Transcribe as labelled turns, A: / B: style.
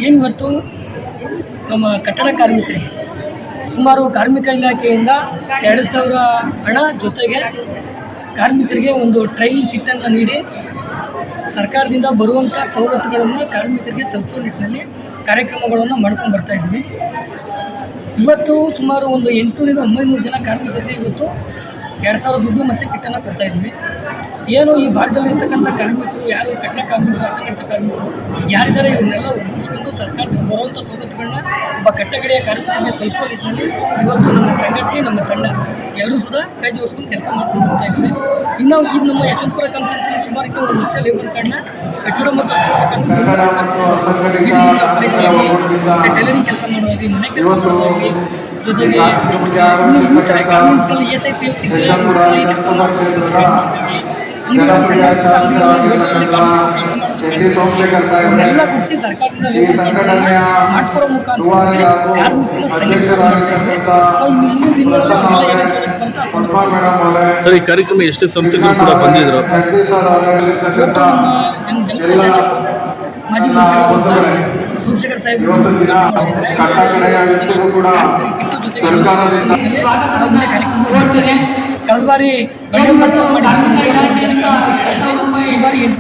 A: ಏನಿವತ್ತು ನಮ್ಮ ಕಟ್ಟಡ ಕಾರ್ಮಿಕರಿಗೆ ಸುಮಾರು ಕಾರ್ಮಿಕ ಇಲಾಖೆಯಿಂದ 2,000 ಹಣ ಜೊತೆಗೆ ಕಾರ್ಮಿಕರಿಗೆ ಒಂದು ಟ್ರೈನಿಂಗ್ ಕಿಟ್ಟನ್ನು ನೀಡಿ ಸರ್ಕಾರದಿಂದ ಬರುವಂಥ ಸವಲತ್ತುಗಳನ್ನು ಕಾರ್ಮಿಕರಿಗೆ ತಲುಪುವ ನಿಟ್ಟಿನಲ್ಲಿ ಕಾರ್ಯಕ್ರಮಗಳನ್ನು ಮಾಡ್ಕೊಂಡು ಬರ್ತಾ ಇದ್ದೀವಿ. ಇವತ್ತು ಸುಮಾರು ಒಂದು 800-900 ಜನ ಕಾರ್ಮಿಕರಿಗೆ ಇವತ್ತು 2,000 ದುಡ್ಡು ಮತ್ತು ಕಿಟ್ಟನ್ನು ಕೊಡ್ತಾ ಇದ್ದೀವಿ. ಏನು ಈ ಭಾಗದಲ್ಲಿರ್ತಕ್ಕಂಥ ಕಾರ್ಮಿಕರು ಯಾರು ಕಟ್ಟಡ ಕಾರ್ಮಿಕರು, ಅಸಂಘಟಿತ ಕಾರ್ಮಿಕರು ಯಾರಿದ್ದಾರೆ ಇವನ್ನೆಲ್ಲ ಒಪ್ಪಿಸ್ಕೊಂಡು ಸರ್ಕಾರದಿಂದ ಬರುವಂಥ ಸವಲತ್ತುಗಳನ್ನ ಒಬ್ಬ ಕಟ್ಟಕಡೆಯ ಕಾರ್ಮಿಕರಿಗೆ ತಲುಪೋ ನಿಟ್ಟಿನಲ್ಲಿ ಇವತ್ತು ನಮ್ಮ ಸಂಘಟನೆ, ನಮ್ಮ ತಂಡ ಎಲ್ಲರೂ ಸುಧಾ ಕೈ ಜೋಡಿಸ್ಕೊಂಡು ಕೆಲಸ ಮಾಡ್ಕೊಂಡು ಹೋಗ್ತಾ ಇದ್ದೀವಿ. ಇನ್ನು ಇದು ನಮ್ಮ ಯಶವಂತಪುರ ಕಾನ್ಸೆನ್ಸಲ್ಲಿ ಸುಮಾರು 1 ಲಕ್ಷ ಲೇಬರ್ ಕಾರ್ಡ್ನ ಕಟ್ಟಡ ಮತ್ತು ಟೈಲರಿಂಗ್ ಕೆಲಸ ಮಾಡುವಾಗಿ, ಮನೆ ಕೆಲಸ ಮಾಡುವಾಗಿ, ಜೊತೆಗೆ ಇನ್ನಿತರ ಗಾರ್ಮೆಂಟ್ಸ್ಗಳಲ್ಲಿ ESIP ಎಲ್ಲ ಗುಡಿಸಿ ಸರ್ಕಾರದಿಂದ ಮಾಡ್ಕೊಡೋ ಮುಖಾಂತರ ಕಾರ್ಮಿಕರನ್ನ ಮುಂದಿನ ದಿನಗಳಲ್ಲಿ
B: ಸರ್, ಈ ಕಾರ್ಯಕ್ರಮ ಎಷ್ಟು ಸಂಸ್ಥೆಗಳು ಕೂಡ ಬಂದಿದ್ರು?
A: ಮಾಜಿ ಮಂತ್ರಿ ಸೋಮಶೇಖರ್ ಸಾಹೇಬ್ ಕಳೆದ ಬಾರಿ ಈ ಬಾರಿ 8